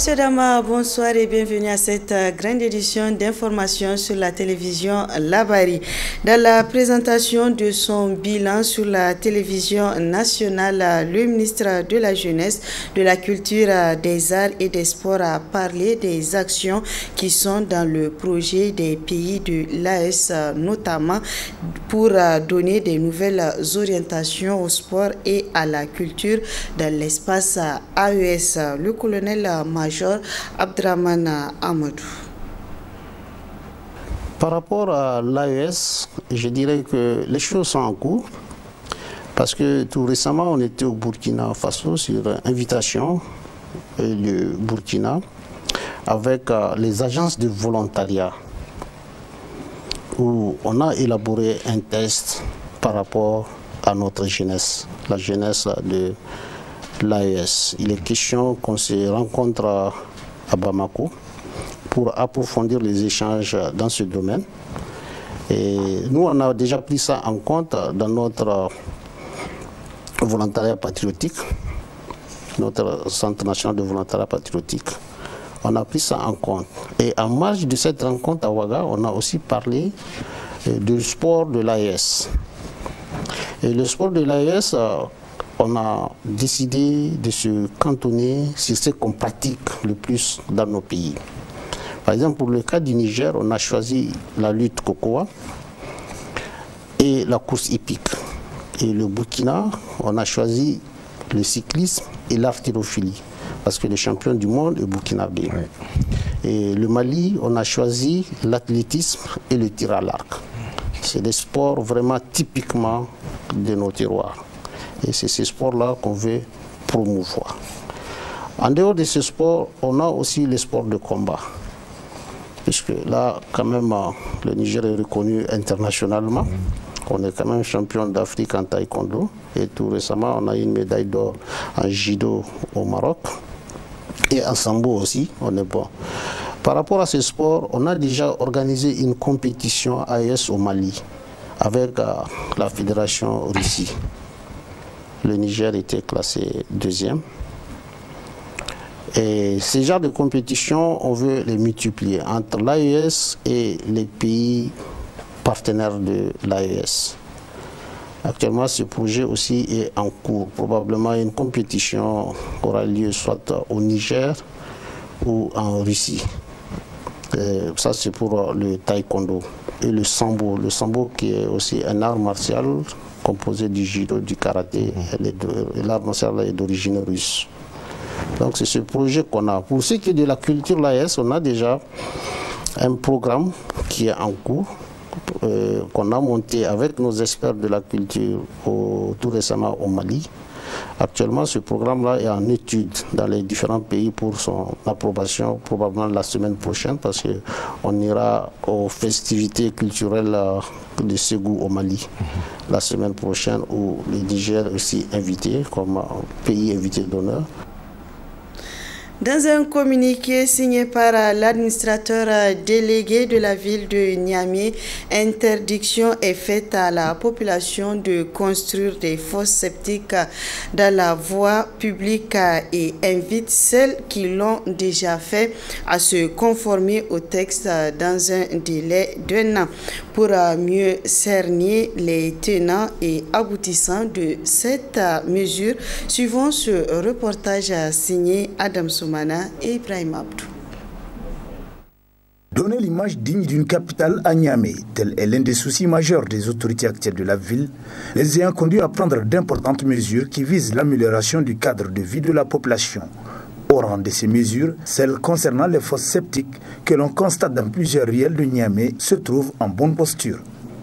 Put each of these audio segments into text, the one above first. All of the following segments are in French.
Monsieur Dama, bonsoir et bienvenue à cette grande édition d'information sur la télévision Labari. Dans la présentation de son bilan sur la télévision nationale, le ministre de la Jeunesse, de la Culture, des Arts et des Sports a parlé des actions qui sont dans le projet des pays de l'AES, notamment pour donner des nouvelles orientations au sport et à la culture dans l'espace AES. Le colonel-major Abdraman Amadou. Par rapport à l'AES, je dirais que les choses sont en cours parce que tout récemment on était au Burkina Faso sur invitation du Burkina avec les agences de volontariat où on a élaboré un test par rapport à notre jeunesse, la jeunesse de l'AES. Il est question qu'on se rencontre à Bamako pour approfondir les échanges dans ce domaine. Et nous, on a déjà pris ça en compte dans notre volontariat patriotique, notre Centre national de volontariat patriotique. On a pris ça en compte. Et en marge de cette rencontre à Ouaga, on a aussi parlé du sport de l'AES. Et le sport de l'AES, on a décidé de se cantonner sur ce qu'on pratique le plus dans nos pays. Par exemple, pour le cas du Niger, on a choisi la lutte cocoa et la course hippique. Et le Burkina, on a choisi le cyclisme et l'arthérophilie, parce que le champion du monde est burkinabé. Oui. Et le Mali, on a choisi l'athlétisme et le tir à l'arc. C'est des sports vraiment typiquement de nos terroirs. Et c'est ces sports-là qu'on veut promouvoir. En dehors de ce sport, on a aussi les sports de combat. Puisque là, quand même, le Niger est reconnu internationalement. On est quand même champion d'Afrique en taekwondo. Et tout récemment, on a eu une médaille d'or en judo au Maroc. Et en sambo aussi, on est bon. Par rapport à ce sport, on a déjà organisé une compétition AES au Mali avec la fédération Russie. Le Niger était classé deuxième. Et ces genres de compétitions, on veut les multiplier entre l'AES et les pays partenaires de l'AES. Actuellement, ce projet aussi est en cours. Probablement une compétition aura lieu soit au Niger ou en Russie. Et ça, c'est pour le taekwondo. Et le sambo. Le sambo qui est aussi un art martial composé du judo, du karaté. Et l'art martial est d'origine russe. Donc c'est ce projet qu'on a. Pour ce qui est de la culture l'AES, on a déjà un programme qui est en cours, qu'on a monté avec nos experts de la culture tout récemment au Mali. Actuellement, ce programme-là est en étude dans les différents pays pour son approbation, probablement la semaine prochaine, parce qu'on ira aux festivités culturelles de Ségou au Mali la semaine prochaine, où le Niger est aussi invité comme pays invité d'honneur. Dans un communiqué signé par l'administrateur délégué de la ville de Niamey, interdiction est faite à la population de construire des fosses septiques dans la voie publique et invite celles qui l'ont déjà fait à se conformer au texte dans un délai d'1 an pour mieux cerner les tenants et aboutissants de cette mesure. Suivons ce reportage signé Adam Soumana et Ibrahim Abdou. Donner l'image digne d'une capitale à Niamey, tel est l'un des soucis majeurs des autorités actuelles de la ville, les ayant conduits à prendre d'importantes mesures qui visent l'amélioration du cadre de vie de la population. Au rang de ces mesures, celles concernant les fosses septiques que l'on constate dans plusieurs riels de Niamey se trouvent en bonne posture.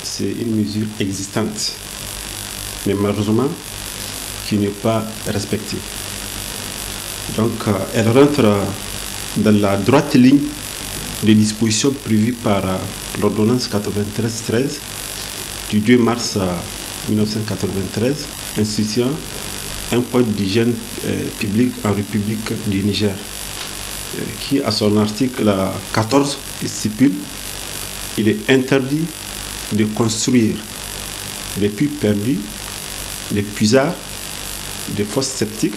C'est une mesure existante, mais malheureusement qui n'est pas respectée. Donc, elle rentre dans la droite ligne des dispositions prévues par l'ordonnance 93-13 du 2 mars 1993, instituant un code d'hygiène publique en République du Niger, qui, à son article 14, stipule qu'il est interdit de construire des puits perdus, des puisards, des fosses septiques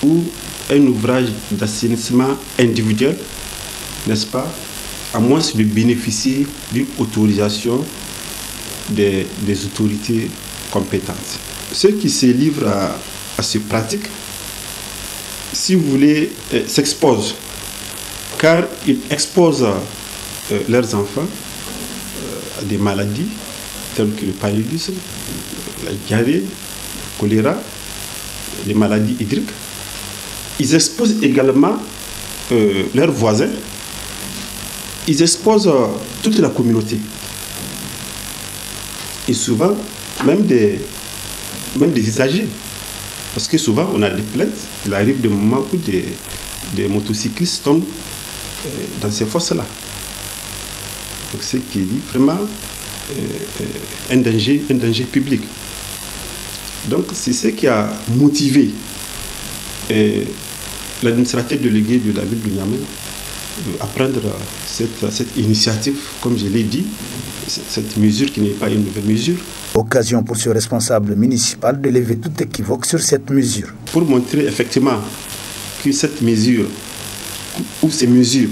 ou un ouvrage d'assainissement individuel, n'est-ce pas, à moins de bénéficier d'une autorisation des autorités compétentes. Ceux qui se livrent à ces pratiques, si vous voulez, s'exposent, car ils exposent leurs enfants à des maladies telles que le paludisme, la diarrhée, le choléra, les maladies hydriques. Ils exposent également leurs voisins, ils exposent toute la communauté. Et souvent, même des usagers. Parce que souvent, on a des plaintes. Il arrive des moments où des motocyclistes tombent dans ces fosses-là. Donc, c'est qui est vraiment un danger public. Donc, c'est ce qui a motivé l'administrateur délégué de la ville de Niamey à prendre cette initiative, comme je l'ai dit, cette mesure qui n'est pas une nouvelle mesure. Occasion pour ce responsable municipal de lever tout équivoque sur cette mesure. Pour montrer effectivement que cette mesure, ou ces mesures,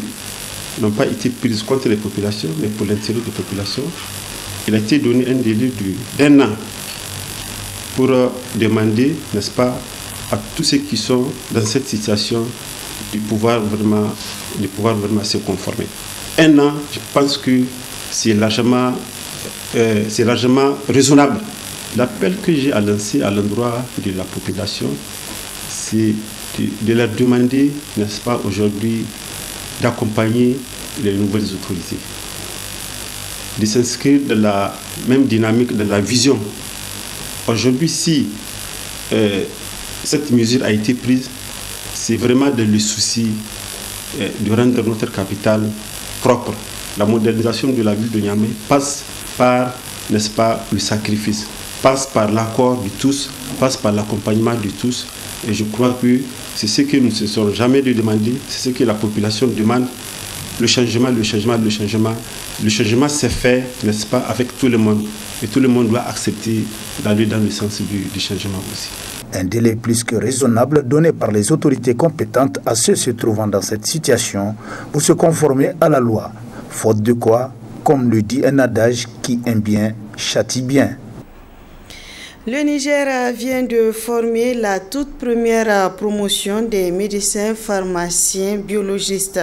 n'ont pas été prises contre les populations, mais pour l'intérêt des populations, il a été donné un délai d'1 an pour demander, n'est-ce pas, à tous ceux qui sont dans cette situation de pouvoir vraiment se conformer. 1 an, je pense que c'est largement raisonnable. L'appel que j'ai à lancer à l'endroit de la population, c'est de leur demander, n'est-ce pas, aujourd'hui, d'accompagner les nouvelles autorités, de s'inscrire dans la même dynamique, dans la vision. Aujourd'hui, si cette mesure a été prise, c'est vraiment dans le souci de rendre notre capitale propre. La modernisation de la ville de Niamey passe par, n'est-ce pas, le sacrifice, passe par l'accord de tous, passe par l'accompagnement de tous. Et je crois que c'est ce que nous ne cessons jamais de demander, c'est ce que la population demande. Le changement s'est fait, n'est-ce pas, avec tout le monde. Et tout le monde doit accepter d'aller dans le sens du changement aussi. Un délai plus que raisonnable donné par les autorités compétentes à ceux se trouvant dans cette situation pour se conformer à la loi. Faute de quoi, comme le dit un adage, qui aime bien, châtie bien. Le Niger vient de former la toute première promotion des médecins pharmaciens biologistes.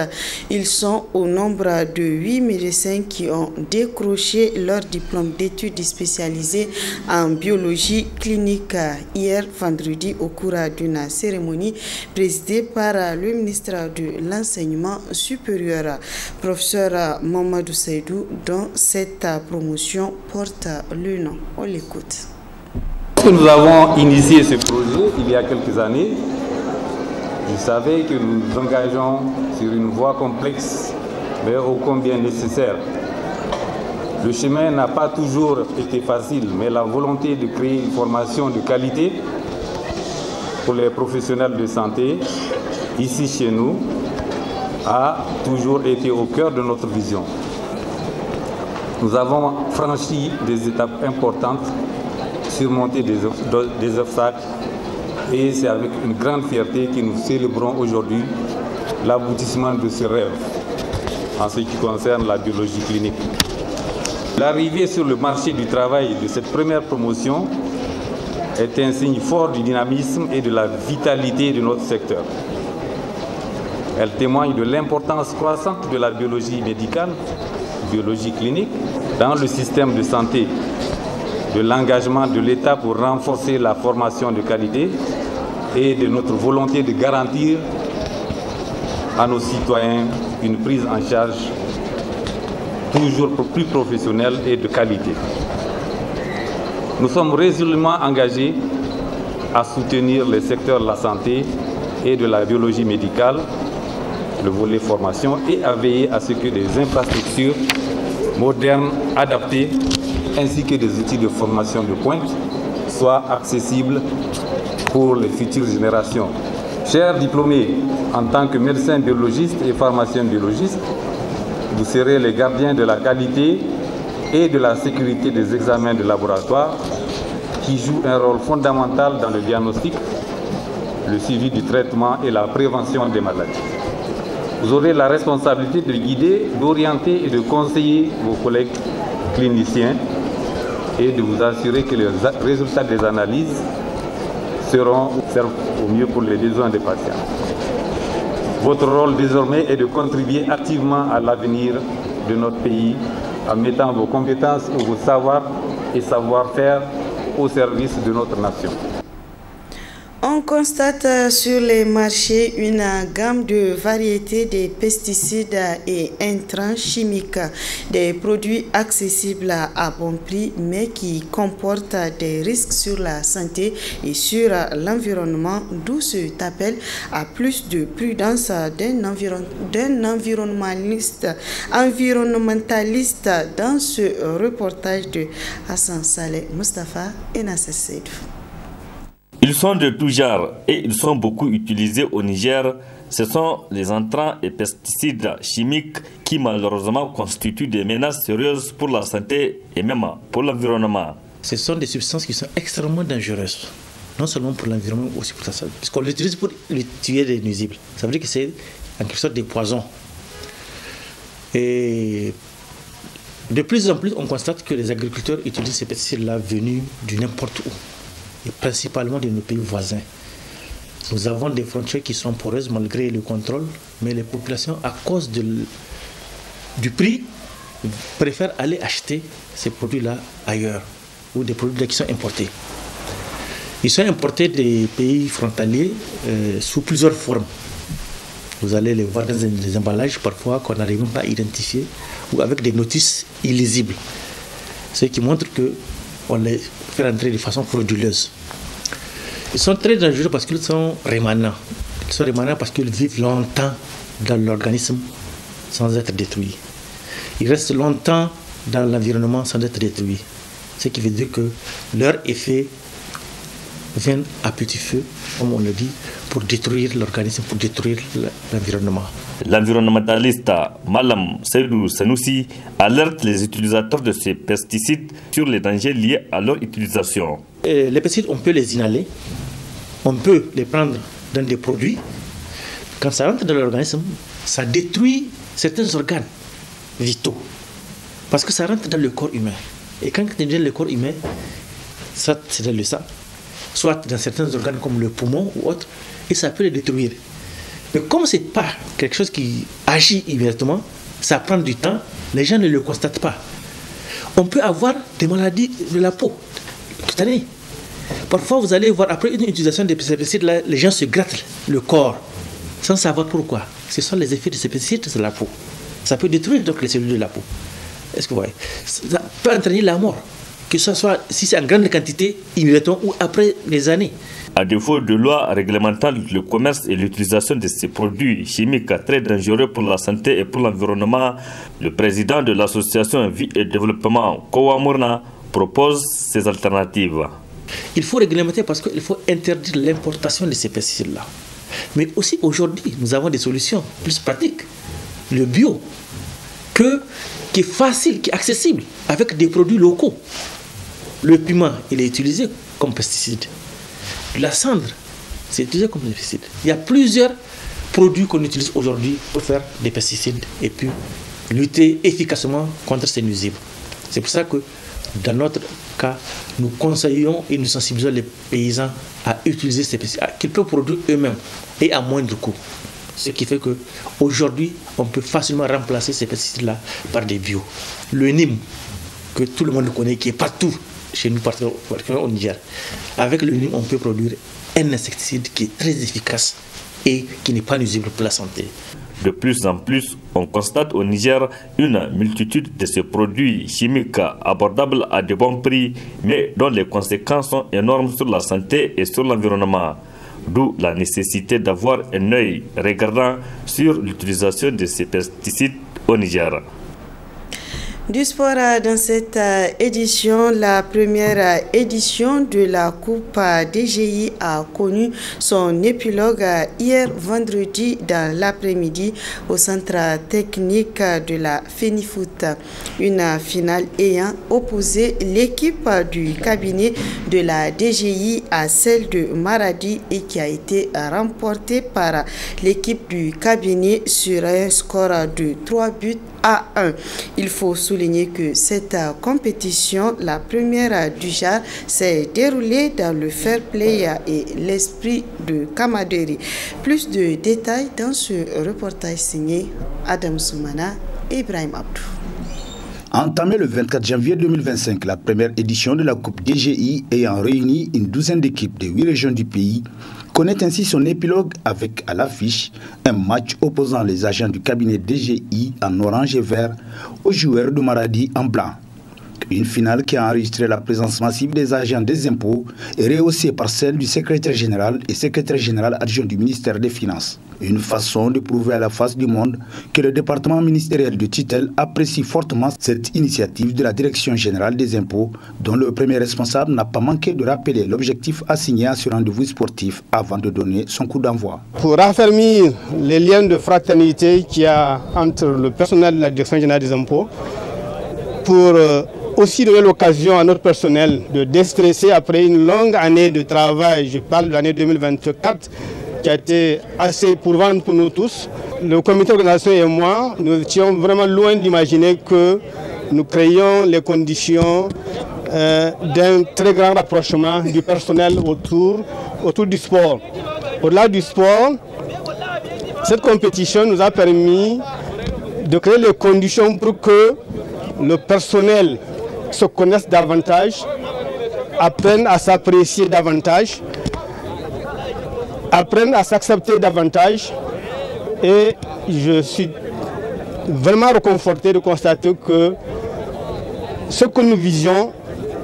Ils sont au nombre de 8 médecins qui ont décroché leur diplôme d'études spécialisées en biologie clinique hier vendredi au cours d'une cérémonie présidée par le ministre de l'Enseignement supérieur, professeur Mamadou Seydou, dont cette promotion porte le nom. On l'écoute. Nous avons initié ce projet il y a quelques années. Vous savez que nous nous engageons sur une voie complexe, mais ô combien nécessaire. Le chemin n'a pas toujours été facile, mais la volonté de créer une formation de qualité pour les professionnels de santé, ici chez nous, a toujours été au cœur de notre vision. Nous avons franchi des étapes importantes, surmonter des obstacles, et c'est avec une grande fierté que nous célébrons aujourd'hui l'aboutissement de ce rêve en ce qui concerne la biologie clinique. L'arrivée sur le marché du travail de cette première promotion est un signe fort du dynamisme et de la vitalité de notre secteur. Elle témoigne de l'importance croissante de la biologie médicale, biologie clinique, dans le système de santé, de l'engagement de l'État pour renforcer la formation de qualité et de notre volonté de garantir à nos citoyens une prise en charge toujours plus professionnelle et de qualité. Nous sommes résolument engagés à soutenir les secteurs de la santé et de la biologie médicale, le volet formation, et à veiller à ce que des infrastructures modernes, adaptées, ainsi que des outils de formation de pointe soient accessibles pour les futures générations. Chers diplômés, en tant que médecins biologistes et pharmaciens biologistes, vous serez les gardiens de la qualité et de la sécurité des examens de laboratoire qui jouent un rôle fondamental dans le diagnostic, le suivi du traitement et la prévention des maladies. Vous aurez la responsabilité de guider, d'orienter et de conseiller vos collègues cliniciens et de vous assurer que les résultats des analyses servent au mieux pour les besoins des patients. Votre rôle désormais est de contribuer activement à l'avenir de notre pays en mettant vos compétences et vos savoirs et savoir-faire au service de notre nation. On constate sur les marchés une gamme de variétés de pesticides et intrants chimiques, des produits accessibles à bon prix mais qui comportent des risques sur la santé et sur l'environnement, d'où cet appel à plus de prudence d'un environnementaliste dans ce reportage de Hassan Saleh Mustafa et Nasser Seydou. Ils sont de tout genre et ils sont beaucoup utilisés au Niger. Ce sont les intrants et pesticides chimiques qui malheureusement constituent des menaces sérieuses pour la santé et même pour l'environnement. Ce sont des substances qui sont extrêmement dangereuses, non seulement pour l'environnement mais aussi pour la santé. Puisqu'on l'utilise pour tuer des nuisibles. Ça veut dire que c'est en quelque sorte des poisons. Et de plus en plus, on constate que les agriculteurs utilisent ces pesticides-là venus de n'importe où, et principalement de nos pays voisins. Nous avons des frontières qui sont poreuses malgré le contrôle, mais les populations, à cause du prix, préfèrent aller acheter ces produits-là ailleurs, ou des produits qui sont importés. Ils sont importés des pays frontaliers sous plusieurs formes. Vous allez les voir dans des emballages parfois qu'on n'arrive même pas à identifier, ou avec des notices illisibles, ce qui montre qu'on les fait rentrer de façon frauduleuse. Ils sont très dangereux parce qu'ils sont rémanents. Ils sont rémanents parce qu'ils vivent longtemps dans l'organisme sans être détruits. Ils restent longtemps dans l'environnement sans être détruits. Ce qui veut dire que leur effet vient à petit feu, comme on le dit, pour détruire l'organisme, pour détruire l'environnement. L'environnementaliste Malam Seydou Sanoussi alerte les utilisateurs de ces pesticides sur les dangers liés à leur utilisation. Les pesticides, on peut les inhaler, on peut les prendre dans des produits. Quand ça rentre dans l'organisme, ça détruit certains organes vitaux. Parce que ça rentre dans le corps humain. Et quand c'est dans le corps humain, ça c'est dans le sang, soit dans certains organes comme le poumon ou autre, et ça peut les détruire. Mais comme ce n'est pas quelque chose qui agit immédiatement, ça prend du temps, les gens ne le constatent pas. On peut avoir des maladies de la peau cutanée. Parfois, vous allez voir, après une utilisation de ces pesticides, les gens se grattent le corps sans savoir pourquoi. Ce sont les effets de ces pesticides sur la peau. Ça peut détruire donc les cellules de la peau. Est-ce que vous voyez? Ça peut entraîner la mort, que ce soit si c'est en grande quantité, immédiatement ou après des années. À défaut de loi réglementant le commerce et l'utilisation de ces produits chimiques très dangereux pour la santé et pour l'environnement, le président de l'association Vie et Développement Kowamurna propose ces alternatives. Il faut réglementer parce qu'il faut interdire l'importation de ces pesticides-là. Mais aussi aujourd'hui, nous avons des solutions plus pratiques. Le bio, qui est facile, qui est accessible, avec des produits locaux. Le piment, il est utilisé comme pesticide. La cendre, c'est utilisé comme pesticide. Il y a plusieurs produits qu'on utilise aujourd'hui pour faire des pesticides et puis lutter efficacement contre ces nuisibles. C'est pour ça que dans notre cas, nous conseillons et nous sensibilisons les paysans à utiliser ces pesticides qu'ils peuvent produire eux-mêmes et à moindre coût. Ce qui fait qu'aujourd'hui, on peut facilement remplacer ces pesticides-là par des bio. Le Nîmes, que tout le monde connaît, qui est partout chez nous, particulièrement au Niger. Avec le Nîmes, on peut produire un insecticide qui est très efficace et qui n'est pas nuisible pour la santé. De plus en plus, on constate au Niger une multitude de ces produits chimiques abordables à de bons prix, mais dont les conséquences sont énormes sur la santé et sur l'environnement. D'où la nécessité d'avoir un œil regardant sur l'utilisation de ces pesticides au Niger. Du sport dans cette édition, la première édition de la Coupe DGI a connu son épilogue hier vendredi dans l'après-midi au centre technique de la FENIFOOT. Une finale ayant opposé l'équipe du cabinet de la DGI à celle de Maradi et qui a été remportée par l'équipe du cabinet sur un score de 3-1. Il faut souligner que cette compétition, la première du genre, s'est déroulée dans le fair play et l'esprit de camaraderie. Plus de détails dans ce reportage signé Adam Soumana et Ibrahim Abdou. Entamée le 24 janvier 2025, la première édition de la Coupe DGI ayant réuni une douzaine d'équipes de 8 régions du pays connaît ainsi son épilogue avec à l'affiche un match opposant les agents du cabinet DGI en orange et vert aux joueurs de Maradi en blanc. Une finale qui a enregistré la présence massive des agents des impôts et rehaussée par celle du secrétaire général et secrétaire général adjoint du ministère des Finances. Une façon de prouver à la face du monde que le département ministériel de tutelle apprécie fortement cette initiative de la Direction générale des impôts, dont le premier responsable n'a pas manqué de rappeler l'objectif assigné à ce rendez-vous sportif avant de donner son coup d'envoi. Pour raffermir les liens de fraternité qu'il y a entre le personnel de la Direction générale des impôts, pour aussi donner l'occasion à notre personnel de déstresser après une longue année de travail, je parle de l'année 2024, qui a été assez éprouvante pour nous tous. Le comité d'organisation et moi, nous étions vraiment loin d'imaginer que nous créions les conditions d'un très grand rapprochement du personnel autour du sport. Au-delà du sport, cette compétition nous a permis de créer les conditions pour que le personnel se connaissent davantage, apprennent à s'apprécier davantage, apprennent à s'accepter davantage. Et je suis vraiment réconforté de constater que ce que nous visions,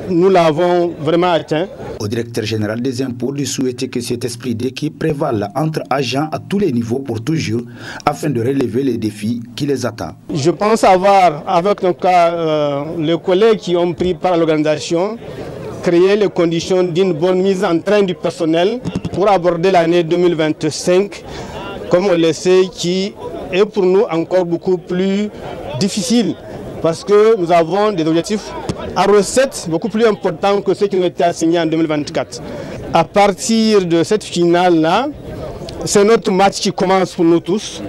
nous l'avons vraiment atteint. Au directeur général des impôts de souhaiter que cet esprit d'équipe prévale entre agents à tous les niveaux pour toujours, afin de relever les défis qui les attendent. Je pense avoir, avec les collègues qui ont pris part à l'organisation, créé les conditions d'une bonne mise en train du personnel pour aborder l'année 2025, comme on le sait, qui est pour nous encore beaucoup plus difficile, parce que nous avons des objectifs à recettes beaucoup plus importants que ceux qui ont été assignés en 2024. À partir de cette finale-là, c'est notre match qui commence pour nous tous.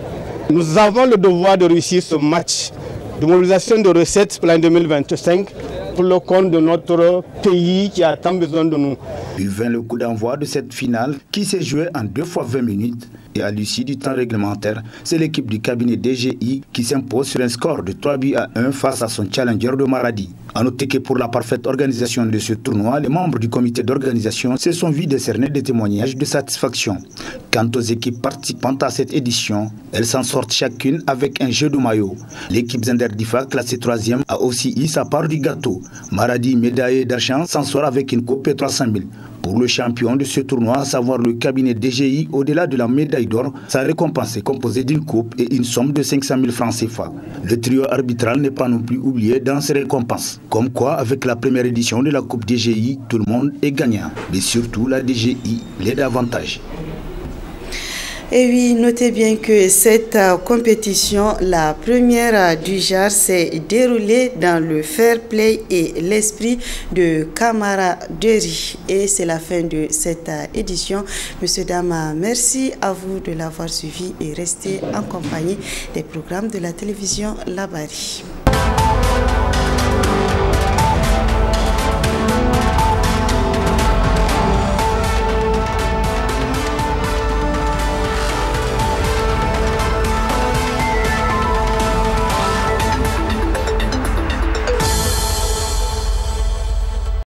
Nous avons le devoir de réussir ce match de mobilisation de recettes pour l'année 2025 pour le compte de notre pays qui a tant besoin de nous. Il vint le coup d'envoi de cette finale qui s'est jouée en 2 fois 20 minutes et à l'issue du temps réglementaire, c'est l'équipe du cabinet DGI qui s'impose sur un score de 3-1 face à son challenger de Maradi. A noter que pour la parfaite organisation de ce tournoi, les membres du comité d'organisation se sont vus décerner des témoignages de satisfaction. Quant aux équipes participantes à cette édition, elles s'en sortent chacune avec un jeu de maillot. L'équipe Zenderdifa, classée 3e, a aussi eu sa part du gâteau. Maradi, médaillé d'argent, s'en sort avec une coupe et 300 000. Pour le champion de ce tournoi, à savoir le cabinet DGI, au-delà de la médaille d'or, sa récompense est composée d'une coupe et une somme de 500 000 francs CFA. Le trio arbitral n'est pas non plus oublié dans ses récompenses. Comme quoi, avec la première édition de la Coupe DGI, tout le monde est gagnant. Mais surtout, la DGI l'est davantage. Et oui, notez bien que cette compétition, la première du genre, s'est déroulée dans le fair play et l'esprit de camaraderie. Et c'est la fin de cette édition. Monsieur, dames, merci à vous de l'avoir suivi et restez en compagnie des programmes de la télévision Labari.